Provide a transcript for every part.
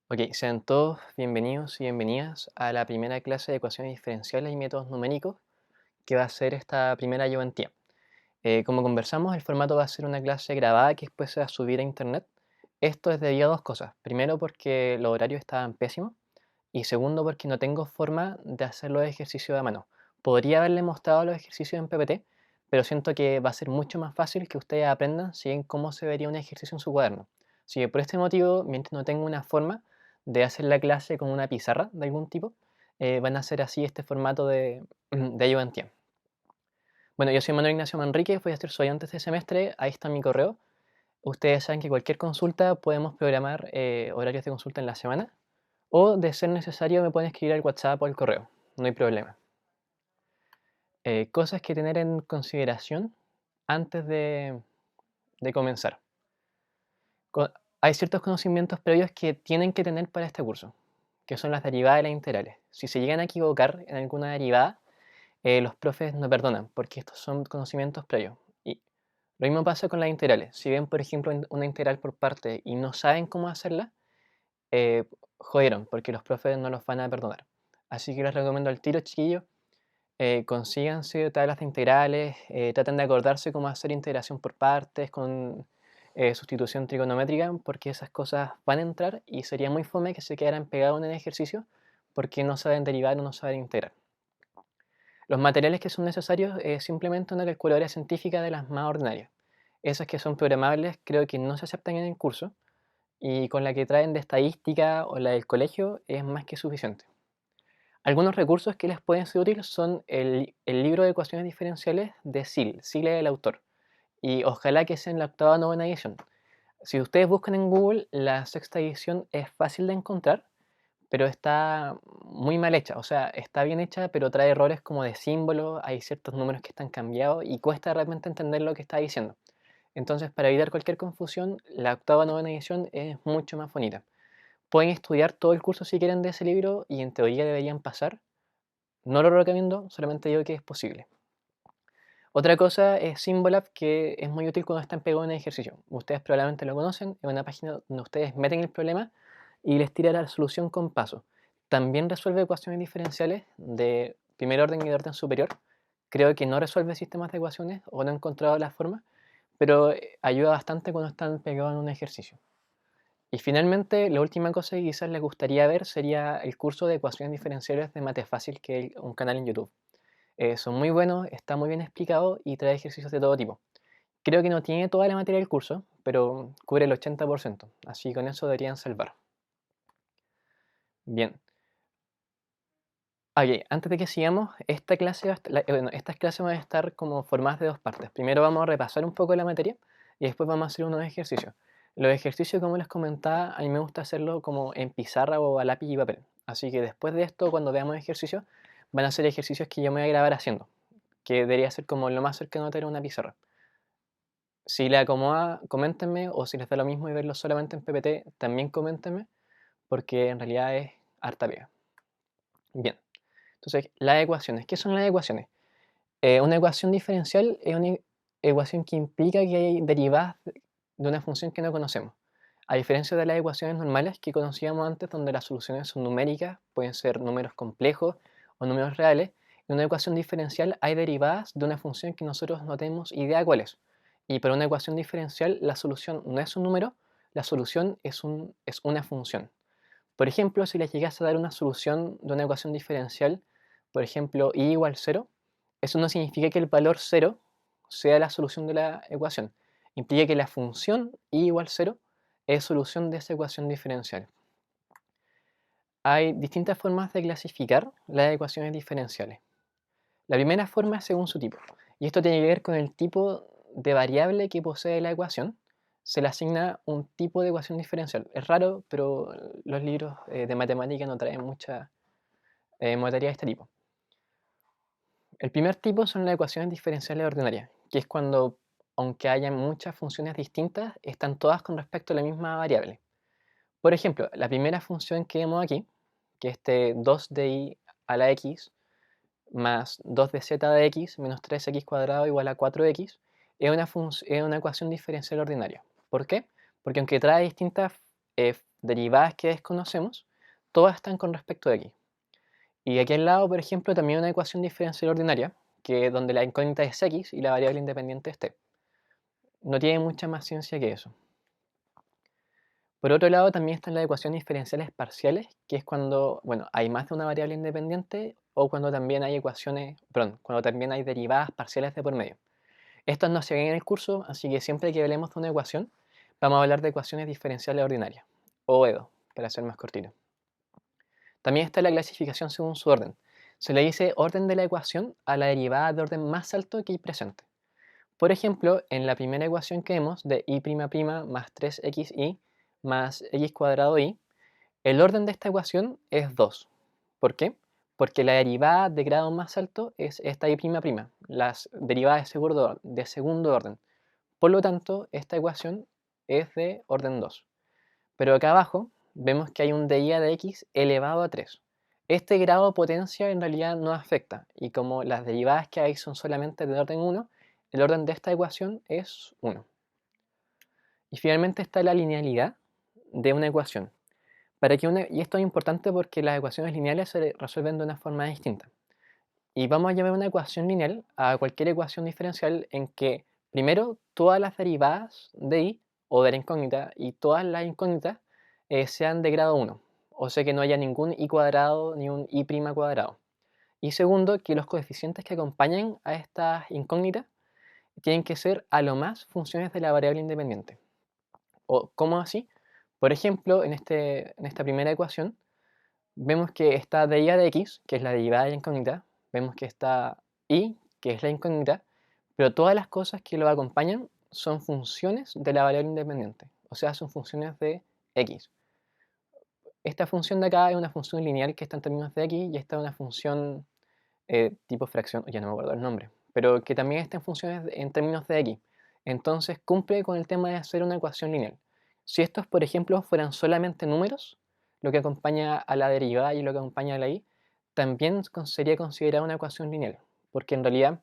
Ok, sean todos bienvenidos y bienvenidas a la primera clase de ecuaciones diferenciales y métodos numéricos que va a ser esta primera ayudantía. Como conversamos, el formato va a ser una clase grabada que después se va a subir a internet. Esto es debido a dos cosas. Primero, porque los horarios estaban pésimos. Y segundo, porque no tengo forma de hacer los ejercicios a mano. Podría haberle mostrado los ejercicios en PPT, pero siento que va a ser mucho más fácil que ustedes aprendan si ven cómo se vería un ejercicio en su cuaderno. Así que por este motivo, mientras no tengo una forma de hacer la clase con una pizarra de algún tipo, van a ser así este formato de ayudantía. Bueno, yo soy Manuel Ignacio Manrique, voy a ser estudiante este semestre, ahí está mi correo. Ustedes saben que cualquier consulta podemos programar horarios de consulta en la semana o, de ser necesario, me pueden escribir al WhatsApp o al correo, no hay problema. Cosas que tener en consideración antes de comenzar. Co- Hay ciertos conocimientos previos que tienen que tener para este curso, que son las derivadas y las integrales. Si se llegan a equivocar en alguna derivada, los profes no perdonan, porque estos son conocimientos previos. Y lo mismo pasa con las integrales. Si ven, por ejemplo, una integral por parte y no saben cómo hacerla, eh, jodieron, porque los profes no los van a perdonar. Así que les recomiendo al tiro, chiquillos, consíganse tablas de integrales, traten de acordarse cómo hacer integración por partes con sustitución trigonométrica, porque esas cosas van a entrar y sería muy fome que se quedaran pegados en el ejercicio porque no saben derivar o no saben integrar. Los materiales que son necesarios es simplemente una calculadora científica de las más ordinarias. Esas que son programables creo que no se aceptan en el curso, y con la que traen de estadística o la del colegio es más que suficiente. Algunos recursos que les pueden ser útiles son el libro de ecuaciones diferenciales de SIL, SIL es el autor, y ojalá que sea en la octava o novena edición. Si ustedes buscan en Google, la sexta edición es fácil de encontrar, pero está muy mal hecha. O sea, está bien hecha, pero trae errores como de símbolos, hay ciertos números que están cambiados y cuesta realmente entender lo que está diciendo. Entonces, para evitar cualquier confusión, la octava o novena edición es mucho más bonita. Pueden estudiar todo el curso si quieren de ese libro y en teoría deberían pasar. No lo recomiendo, solamente digo que es posible. Otra cosa es Symbolab, que es muy útil cuando están pegados en el ejercicio. Ustedes probablemente lo conocen, es una página donde ustedes meten el problema y les tira la solución con paso. También resuelve ecuaciones diferenciales de primer orden y de orden superior. Creo que no resuelve sistemas de ecuaciones o no he encontrado la forma, pero ayuda bastante cuando están pegados en un ejercicio. Y finalmente, la última cosa que quizás les gustaría ver sería el curso de ecuaciones diferenciales de Mate Fácil, que es un canal en YouTube. Son muy buenos, está muy bien explicado y trae ejercicios de todo tipo. Creo que no tiene toda la materia del curso, pero cubre el 80%, así que con eso deberían salvar. Bien, ok, antes de que sigamos, estas clases van a estar como formadas de dos partes. Primero vamos a repasar un poco la materia y después vamos a hacer unos ejercicios. Los ejercicios, como les comentaba, a mí me gusta hacerlo como en pizarra o a lápiz y papel. Así que después de esto, cuando veamos ejercicios, van a ser ejercicios que yo me voy a grabar haciendo, que debería ser como lo más cercano a tener una pizarra. Si le acomoda, coméntenme, o si les da lo mismo y verlo solamente en PPT, también coméntenme, porque en realidad es harta pega. Bien, entonces, las ecuaciones. ¿Qué son las ecuaciones? Una ecuación diferencial es una ecuación que implica que hay derivadas de una función que no conocemos. A diferencia de las ecuaciones normales que conocíamos antes, donde las soluciones son numéricas, pueden ser números complejos o números reales, en una ecuación diferencial hay derivadas de una función que nosotros no tenemos idea cuál es. Y para una ecuación diferencial, la solución no es un número, la solución es una función. Por ejemplo, si les llegase a dar una solución de una ecuación diferencial, por ejemplo, y igual 0, eso no significa que el valor 0 sea la solución de la ecuación. Implica que la función y igual 0 es solución de esa ecuación diferencial. Hay distintas formas de clasificar las ecuaciones diferenciales. La primera forma es según su tipo, y esto tiene que ver con el tipo de variable que posee la ecuación. Se le asigna un tipo de ecuación diferencial. Es raro, pero los libros de matemática no traen mucha materia de este tipo. El primer tipo son las ecuaciones diferenciales ordinarias, que es cuando, aunque haya muchas funciones distintas, están todas con respecto a la misma variable. Por ejemplo, la primera función que vemos aquí, que es este 2 de i a la x más 2 de z de x menos 3x cuadrado igual a 4x, es una ecuación diferencial ordinaria. ¿Por qué? Porque aunque trae distintas derivadas que desconocemos, todas están con respecto de x. Y aquí al lado, por ejemplo, también una ecuación diferencial ordinaria, que donde la incógnita es x y la variable independiente es t. No tiene mucha más ciencia que eso. Por otro lado, también están las ecuaciones diferenciales parciales, que es cuando, bueno, hay más de una variable independiente o cuando también hay cuando también hay derivadas parciales de por medio. Estas no se ven en el curso, así que siempre que hablemos de una ecuación, vamos a hablar de ecuaciones diferenciales ordinarias, o EDO, para ser más cortito. También está la clasificación según su orden. Se le dice orden de la ecuación a la derivada de orden más alto que hay presente. Por ejemplo, en la primera ecuación que vemos de y' más 3xy más x cuadrado y, el orden de esta ecuación es 2. ¿Por qué? Porque la derivada de grado más alto es esta y', las derivadas de segundo orden. Por lo tanto, esta ecuación es de orden 2. Pero acá abajo vemos que hay un dya de x elevado a 3. Este grado de potencia en realidad no afecta, y como las derivadas que hay son solamente de orden 1, el orden de esta ecuación es 1. Y finalmente está la linealidad de una ecuación. Y esto es importante porque las ecuaciones lineales se resuelven de una forma distinta. Y vamos a llamar una ecuación lineal a cualquier ecuación diferencial en que, primero, todas las derivadas de y o de la incógnita y todas las incógnitas sean de grado 1. O sea que no haya ningún y cuadrado ni un y' cuadrado. Y segundo, que los coeficientes que acompañan a estas incógnitas tienen que ser a lo más funciones de la variable independiente. ¿O cómo así? Por ejemplo, en esta primera ecuación, vemos que está dya de x, que es la derivada de la incógnita, vemos que está y, que es la incógnita, pero todas las cosas que lo acompañan son funciones de la variable independiente, o sea, son funciones de x. Esta función de acá es una función lineal que está en términos de x y esta es una función tipo fracción, ya no me acuerdo el nombre, pero que también está en funciones en términos de x. Entonces cumple con el tema de hacer una ecuación lineal. Si estos, por ejemplo, fueran solamente números, lo que acompaña a la derivada y lo que acompaña a la y, también sería considerada una ecuación lineal, porque en realidad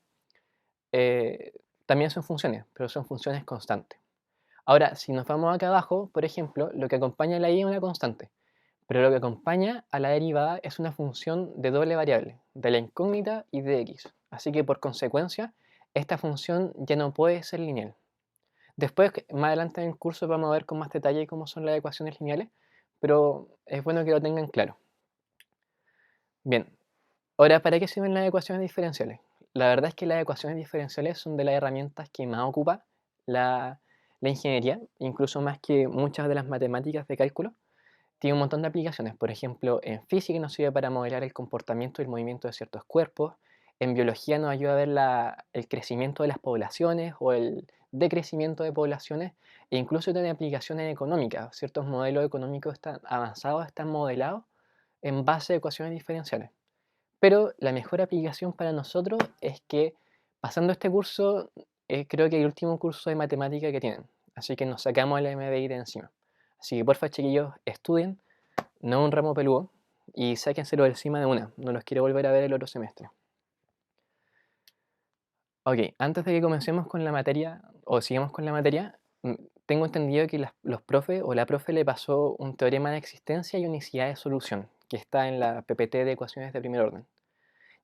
eh, también son funciones, pero son funciones constantes. Ahora, si nos vamos acá abajo, por ejemplo, lo que acompaña a la y es una constante, pero lo que acompaña a la derivada es una función de doble variable, de la incógnita y de x. Así que por consecuencia, esta función ya no puede ser lineal. Después, más adelante en el curso, vamos a ver con más detalle cómo son las ecuaciones lineales, pero es bueno que lo tengan claro. Bien, ahora, ¿para qué sirven las ecuaciones diferenciales? La verdad es que las ecuaciones diferenciales son de las herramientas que más ocupa la ingeniería, incluso más que muchas de las matemáticas de cálculo. Tiene un montón de aplicaciones. Por ejemplo, en física nos sirve para modelar el comportamiento y el movimiento de ciertos cuerpos. En biología nos ayuda a ver el crecimiento de las poblaciones o el decrecimiento de poblaciones. E incluso tiene aplicaciones económicas. Ciertos modelos económicos avanzados están modelados en base a ecuaciones diferenciales. Pero la mejor aplicación para nosotros es que pasando este curso, creo que es el último curso de matemática que tienen. Así que nos sacamos el MBI de encima. Así que porfa, chiquillos, estudien, no un ramo peludo, y sáquenselo de encima de una. No los quiero volver a ver el otro semestre. Ok, antes de que comencemos con la materia, o sigamos con la materia, tengo entendido que los profes o la profe le pasó un teorema de existencia y unicidad de solución, que está en la PPT de ecuaciones de primer orden.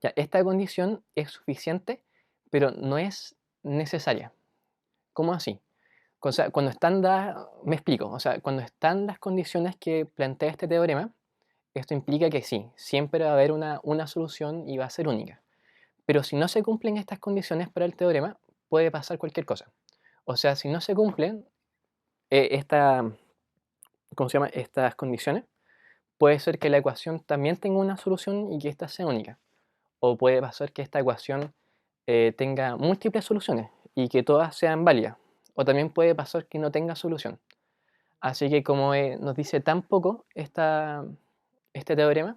Ya, esta condición es suficiente, pero no es necesaria. ¿Cómo así? O sea, me explico, o sea, cuando están las condiciones que plantea este teorema, esto implica que sí, siempre va a haber una solución y va a ser única. Pero si no se cumplen estas condiciones para el teorema, puede pasar cualquier cosa. O sea, si no se cumplen ¿cómo se llama? Estas condiciones, puede ser que la ecuación también tenga una solución y que ésta sea única. O puede pasar que esta ecuación tenga múltiples soluciones y que todas sean válidas. O también puede pasar que no tenga solución. Así que como nos dice tan poco este teorema,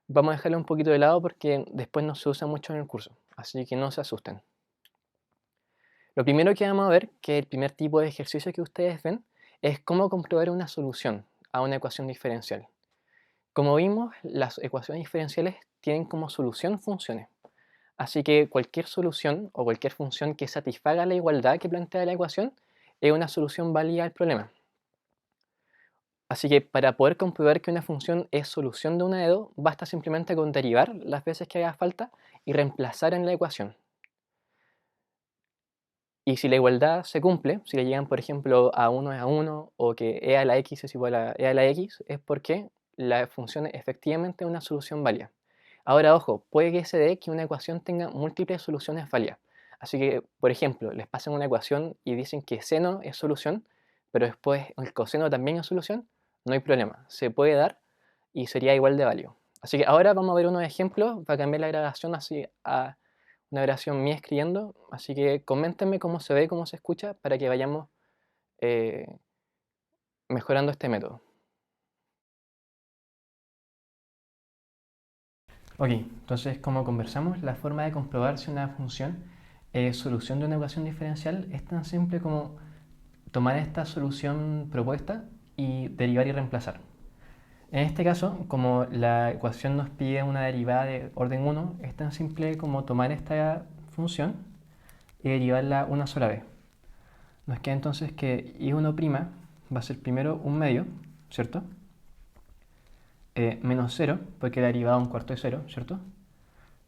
vamos a dejarlo un poquito de lado porque después no se usa mucho en el curso. Así que no se asusten. Lo primero que vamos a ver, que el primer tipo de ejercicio que ustedes ven, es cómo comprobar una solución a una ecuación diferencial. Como vimos, las ecuaciones diferenciales tienen como solución funciones. Así que cualquier solución o cualquier función que satisfaga la igualdad que plantea la ecuación es una solución válida al problema. Así que para poder comprobar que una función es solución de una de 2, basta simplemente con derivar las veces que haga falta y reemplazar en la ecuación. Y si la igualdad se cumple, si le llegan por ejemplo a 1 es a 1 o que e a la x es igual a e a la x, es porque la función es efectivamente una solución válida. Ahora ojo, puede que se dé que una ecuación tenga múltiples soluciones válidas. Así que, por ejemplo, les pasan una ecuación y dicen que seno es solución, pero después el coseno también es solución, no hay problema, se puede dar y sería igual de válido. Así que ahora vamos a ver unos ejemplos para cambiar la grabación así a una grabación mía escribiendo, así que coméntenme cómo se ve, cómo se escucha, para que vayamos eh, mejorando este método. Ok, entonces como conversamos, la forma de comprobar si una función es solución de una ecuación diferencial es tan simple como tomar esta solución propuesta y derivar y reemplazar. En este caso, como la ecuación nos pide una derivada de orden 1, es tan simple como tomar esta función y derivarla una sola vez. Nos queda entonces que i1' va a ser primero un medio, ¿cierto? Menos 0, porque la derivada a un cuarto es 0, ¿cierto?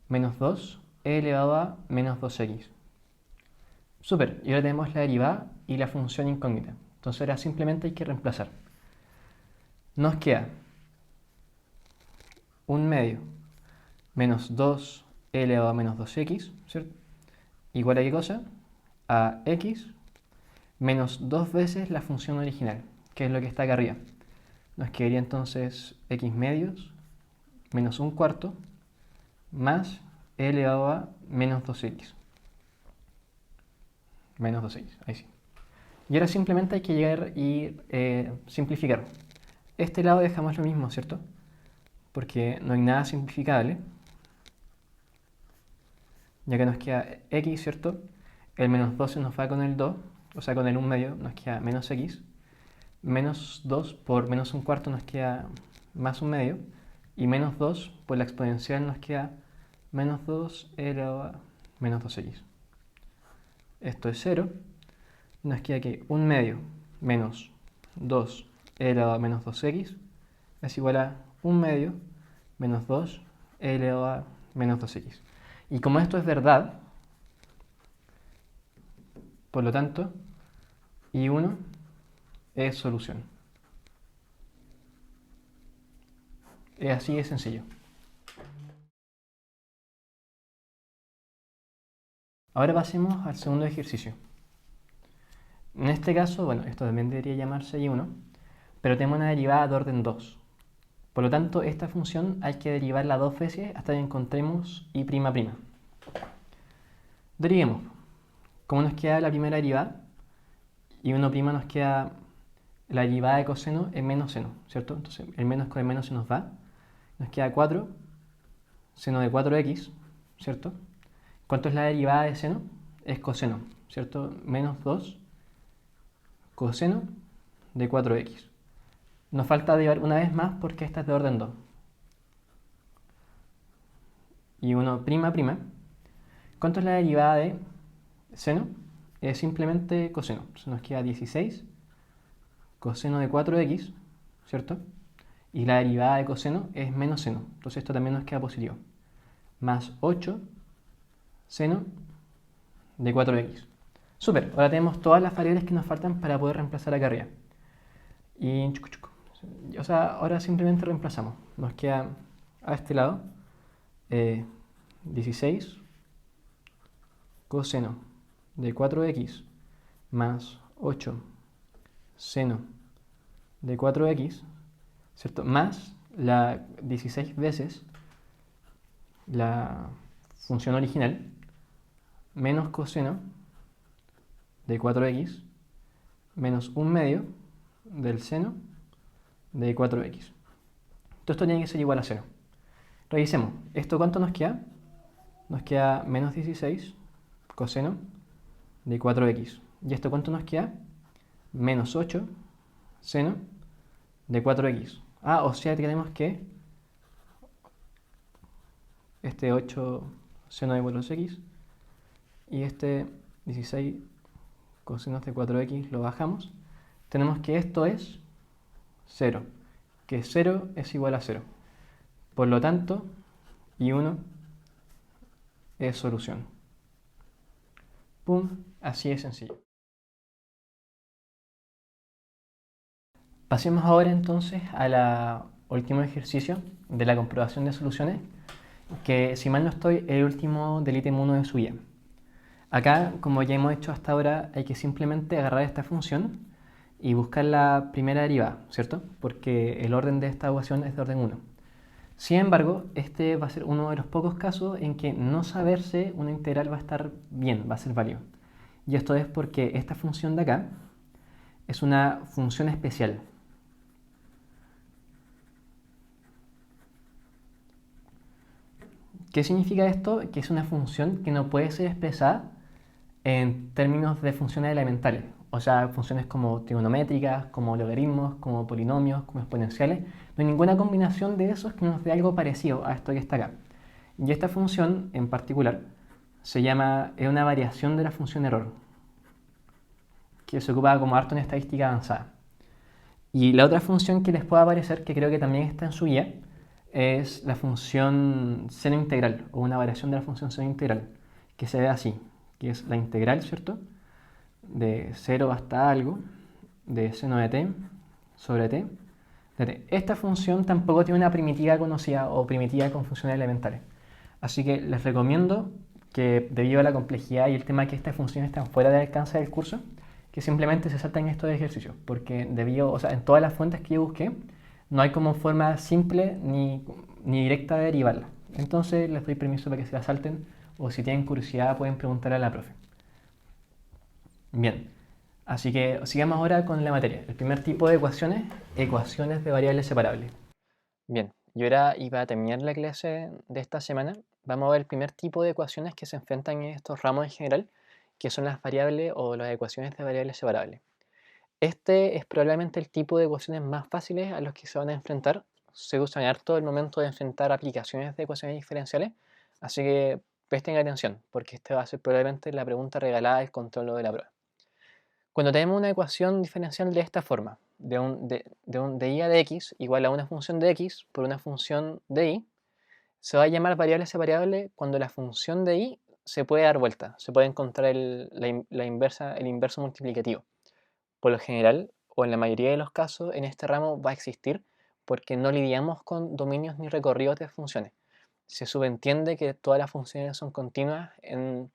Menos 2, e elevado a menos 2x. Súper, y ahora tenemos la derivada y la función incógnita. Entonces ahora simplemente hay que reemplazar. Nos queda un medio menos 2 e elevado a menos 2x, ¿cierto? Igual a qué cosa? A x menos 2 veces la función original, que es lo que está acá arriba. Nos quedaría entonces x medios menos un cuarto más e elevado a menos 2x. Menos 2x, ahí sí. Y ahora simplemente hay que llegar y simplificar. Este lado dejamos lo mismo, ¿cierto? Porque no hay nada simplificable. Ya que nos queda x, ¿cierto? El menos 2 se nos va con el 2, o sea, con el 1 medio nos queda menos x. Menos 2 por menos un cuarto nos queda más un medio. Y menos 2 por la exponencial nos queda menos 2 elevado a menos 2x. Esto es 0. Nos queda que 1 medio menos 2 elevado a menos 2x es igual a 1 medio menos 2 elevado a menos 2x. Y como esto es verdad, por lo tanto, I1 es solución. Es así de sencillo. Ahora pasemos al segundo ejercicio. En este caso, bueno, esto también debería llamarse I1, pero tenemos una derivada de orden 2. Por lo tanto, esta función hay que derivarla dos veces hasta que encontremos I''. Derivemos. Como nos queda la primera derivada, I1' nos queda la derivada de coseno en menos seno, ¿cierto? Entonces el menos con el menos se nos va. Nos queda 4 seno de 4x, ¿cierto? ¿Cuánto es la derivada de seno? Es coseno, ¿cierto? Menos 2 coseno de 4x. Nos falta derivar una vez más porque esta es de orden 2. Y 1''. ¿Cuánto es la derivada de seno? Es simplemente coseno. Entonces nos queda 16 coseno de 4x, ¿cierto? Y la derivada de coseno es menos seno. Entonces esto también nos queda positivo. Más 8 seno de 4x. Súper, ahora tenemos todas las variables que nos faltan para poder reemplazar acá arriba. Y, o sea, ahora simplemente reemplazamos. Nos queda a este lado 16 coseno de 4x más 8 seno de 4x, ¿cierto? Más la 16 veces la función original menos coseno de 4x menos 1 medio del seno de 4x. Todo esto tiene que ser igual a 0. Revisemos. ¿Esto cuánto nos queda? Nos queda menos 16 coseno de 4x. ¿Y esto cuánto nos queda? Menos 8 seno de 4x. Ah, o sea que tenemos que este 8 seno de 4x y este 16 cosenos de 4x lo bajamos. Tenemos que esto es 0, que 0 es igual a 0. Por lo tanto, I1 es solución. ¡Pum! Así de sencillo. Pasemos ahora entonces al último ejercicio de la comprobación de soluciones, que si mal no estoy, es el último del ítem 1 de su guía. Acá, como ya hemos hecho hasta ahora, hay que simplemente agarrar esta función y buscar la primera derivada, ¿cierto? Porque el orden de esta ecuación es de orden 1. Sin embargo, este va a ser uno de los pocos casos en que no saberse una integral va a estar bien, va a ser válido. Y esto es porque esta función de acá es una función especial. ¿Qué significa esto? Que es una función que no puede ser expresada en términos de funciones elementales. O sea, funciones como trigonométricas, como logaritmos, como polinomios, como exponenciales. No hay ninguna combinación de esos que nos dé algo parecido a esto que está acá. Y esta función en particular es una variación de la función error, que se ocupa como harto en estadística avanzada. Y la otra función que les puede aparecer, que creo que también está en su guía, es la función seno integral, o una variación de la función seno integral, que se ve así, que es la integral, ¿cierto? De 0 hasta algo, de seno de t sobre t de t. Esta función tampoco tiene una primitiva conocida o primitiva con funciones elementales. Así que les recomiendo que, debido a la complejidad y el tema que estas funciones están fuera del alcance del curso, que simplemente se salten estos ejercicios, porque en todas las fuentes que yo busqué, no hay como forma simple ni directa de derivarla. Entonces les doy permiso para que se la salten, o si tienen curiosidad pueden preguntar a la profe. Bien, así que sigamos ahora con la materia. El primer tipo de ecuaciones de variables separables. Bien, y ahora, y para terminar la clase de esta semana, vamos a ver el primer tipo de ecuaciones que se enfrentan en estos ramos en general, que son las variables o las ecuaciones de variables separables. Este es probablemente el tipo de ecuaciones más fáciles a los que se van a enfrentar. Se usan harto el momento de enfrentar aplicaciones de ecuaciones diferenciales, así que presten atención, porque esta va a ser probablemente la pregunta regalada del control de la prueba. Cuando tenemos una ecuación diferencial de esta forma, de y a de x igual a una función de x por una función de y, se va a llamar variable separable cuando la función de y se puede dar vuelta, se puede encontrar el inverso multiplicativo. Por lo general, o en la mayoría de los casos, en este ramo va a existir porque no lidiamos con dominios ni recorridos de funciones. Se subentiende que todas las funciones son continuas en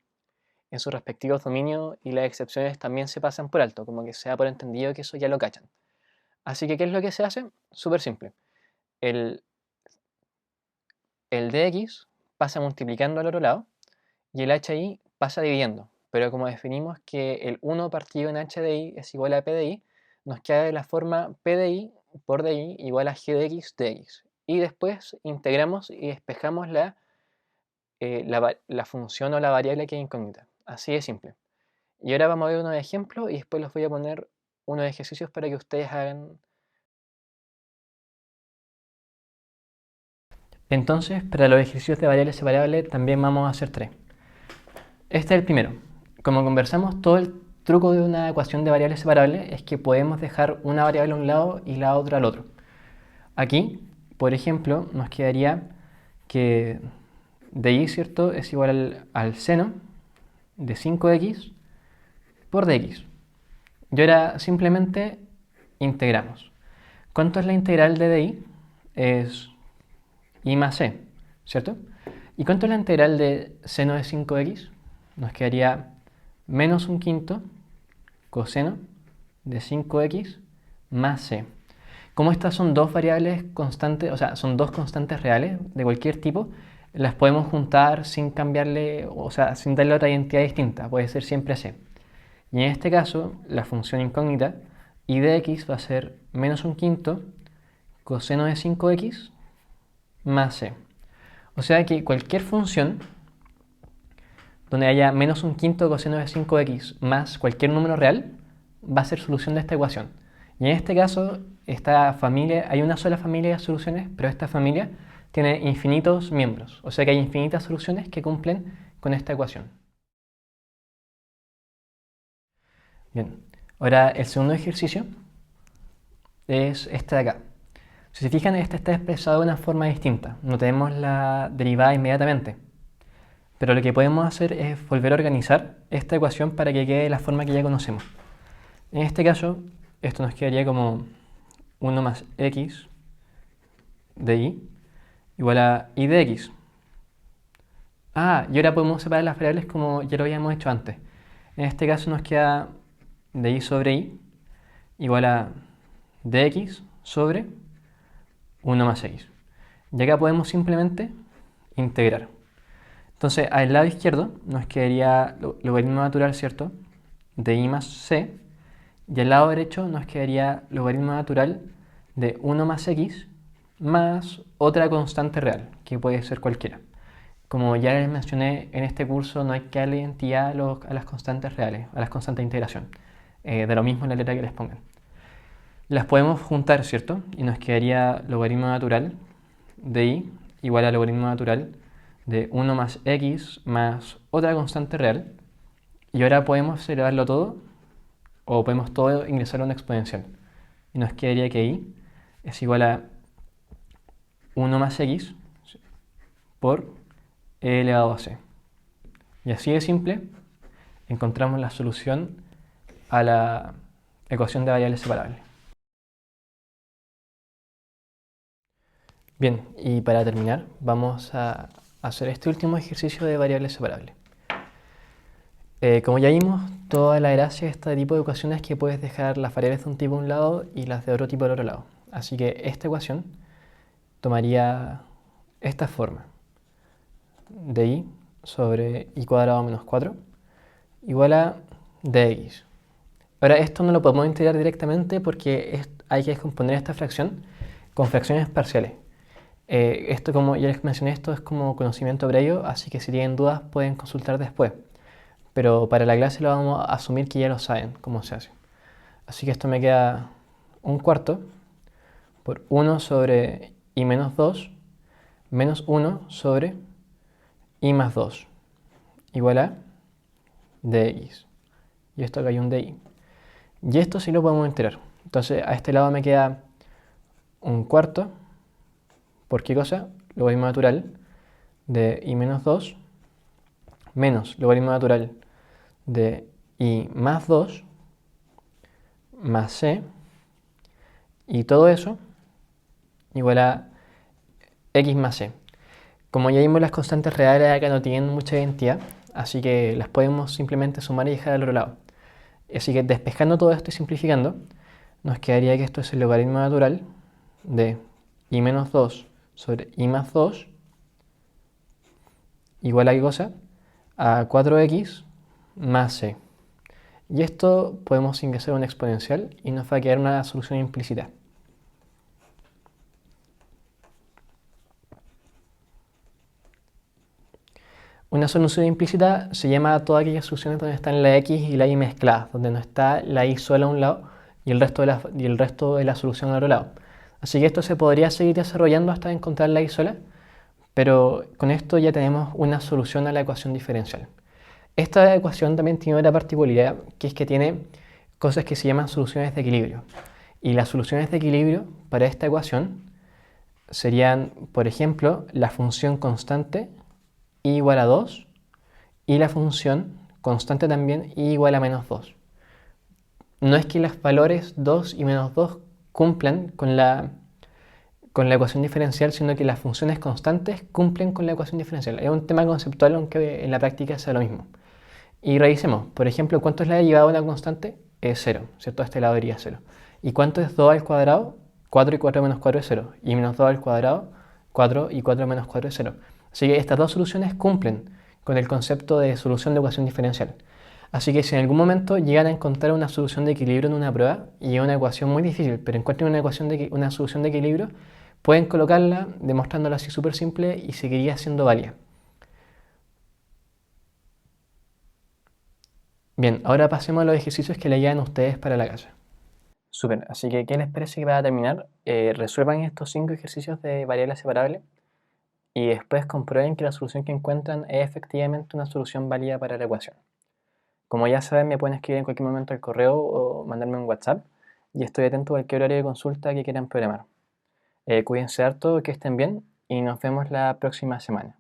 sus respectivos dominios y las excepciones también se pasan por alto, como que se da por entendido que eso ya lo cachan. Así que, ¿qué es lo que se hace? Súper simple. El dx pasa multiplicando al otro lado y el hi pasa dividiendo. Pero como definimos que el 1 partido en h de i es igual a p de i, nos queda de la forma p de i por di igual a g de x dx. Y después integramos y despejamos la función o la variable que es incógnita. Así de simple. Y ahora vamos a ver unos ejemplos y después les voy a poner unos ejercicios para que ustedes hagan. Entonces, para los ejercicios de variables separables también vamos a hacer tres. Este es el primero. Como conversamos, todo el truco de una ecuación de variables separables es que podemos dejar una variable a un lado y la otra al otro. Aquí, por ejemplo, nos quedaría que dy, ¿cierto?, es igual al seno de 5x por dx. Y ahora simplemente integramos. ¿Cuánto es la integral de dy? Es I más c, ¿cierto? ¿Y cuánto es la integral de seno de 5x? Nos quedaría menos un quinto coseno de 5x más c. Como estas son dos variables constantes, o sea, son dos constantes reales de cualquier tipo, las podemos juntar sin cambiarle, o sea, sin darle otra identidad distinta, puede ser siempre c. Y en este caso, la función incógnita y de x va a ser menos un quinto coseno de 5x más c. O sea que cualquier función donde haya menos un quinto coseno de 5x más cualquier número real va a ser solución de esta ecuación. Y en este caso, hay una sola familia de soluciones, pero esta familia tiene infinitos miembros. O sea que hay infinitas soluciones que cumplen con esta ecuación. Bien, ahora el segundo ejercicio es este de acá. Si se fijan, este está expresado de una forma distinta. No tenemos la derivada inmediatamente. Pero lo que podemos hacer es volver a organizar esta ecuación para que quede de la forma que ya conocemos. En este caso, esto nos quedaría como 1 más x de y igual a y de x. Y ahora podemos separar las variables como ya lo habíamos hecho antes. En este caso nos queda de y sobre y igual a dx sobre 1 más x. Y acá podemos simplemente integrar. Entonces, al lado izquierdo nos quedaría logaritmo natural, ¿cierto? De y más c. Y al lado derecho nos quedaría logaritmo natural de 1 más x más otra constante real, que puede ser cualquiera. Como ya les mencioné, en este curso no hay que darle identidad a las constantes reales, a las constantes de integración. De lo mismo la letra que les pongan. Las podemos juntar, ¿cierto? Y nos quedaría logaritmo natural de y igual a logaritmo natural de 1 más x más otra constante real. Y ahora podemos elevarlo todo, o podemos todo ingresar a una exponencial. Y nos quedaría que y es igual a 1 más x por e elevado a c. Y así de simple encontramos la solución a la ecuación de variables separables. Bien, y para terminar vamos a hacer este último ejercicio de variables separables. Como ya vimos, toda la gracia de este tipo de ecuaciones es que puedes dejar las variables de un tipo a un lado y las de otro tipo al otro lado. Así que esta ecuación tomaría esta forma de y sobre y cuadrado menos 4 igual a dx. Ahora esto no lo podemos integrar directamente porque hay que descomponer esta fracción con fracciones parciales. Esto, como ya les mencioné, esto es como conocimiento previo, así que si tienen dudas pueden consultar después. Pero para la clase lo vamos a asumir que ya lo saben cómo se hace. Así que esto me queda un cuarto por 1 sobre y menos 2 menos 1 sobre y más 2 igual a dx. Y esto acá hay un dy. Y esto sí lo podemos integrar. Entonces a este lado me queda un cuarto por qué cosa, logaritmo natural de y menos 2 menos logaritmo natural de y más 2 más c, y todo eso igual a x más c. Como ya vimos, las constantes reales acá no tienen mucha identidad, así que las podemos simplemente sumar y dejar al otro lado. Así que despejando todo esto y simplificando, nos quedaría que esto es el logaritmo natural de y menos 2 sobre y más 2 igual a qué cosa, a 4x más c. Y esto podemos ingresar a una exponencial y nos va a quedar una solución implícita. Una solución implícita se llama a todas aquellas soluciones donde están la x y la y mezcladas, donde no está la y sola a un lado y el resto de la solución al otro lado. Así que esto se podría seguir desarrollando hasta encontrar la y sola, pero con esto ya tenemos una solución a la ecuación diferencial. Esta ecuación también tiene otra particularidad, que es que tiene cosas que se llaman soluciones de equilibrio. Y las soluciones de equilibrio para esta ecuación serían, por ejemplo, la función constante y igual a 2 y la función constante también y igual a menos 2. No es que los valores 2 y menos 2 cumplan con la ecuación diferencial, sino que las funciones constantes cumplen con la ecuación diferencial. Es un tema conceptual, aunque en la práctica sea lo mismo. Y revisemos, por ejemplo, ¿cuánto es la derivada de una constante? Es 0, ¿cierto? A este lado iría 0. ¿Y cuánto es 2 al cuadrado? 4 y 4 menos 4 es 0. Y menos 2 al cuadrado, 4 y 4 menos 4 es 0. Así que estas dos soluciones cumplen con el concepto de solución de ecuación diferencial. Así que si en algún momento llegan a encontrar una solución de equilibrio en una prueba, y es una ecuación muy difícil, pero encuentren una solución de equilibrio, pueden colocarla demostrándola así súper simple y seguiría siendo válida. Bien, ahora pasemos a los ejercicios que le llevan ustedes para la casa. Súper, así que ¿qué les parece que para terminar? Resuelvan estos 5 ejercicios de variables separables y después comprueben que la solución que encuentran es efectivamente una solución válida para la ecuación. Como ya saben, me pueden escribir en cualquier momento al correo o mandarme un WhatsApp y estoy atento a cualquier horario de consulta que quieran programar. Cuídense harto, que estén bien y nos vemos la próxima semana.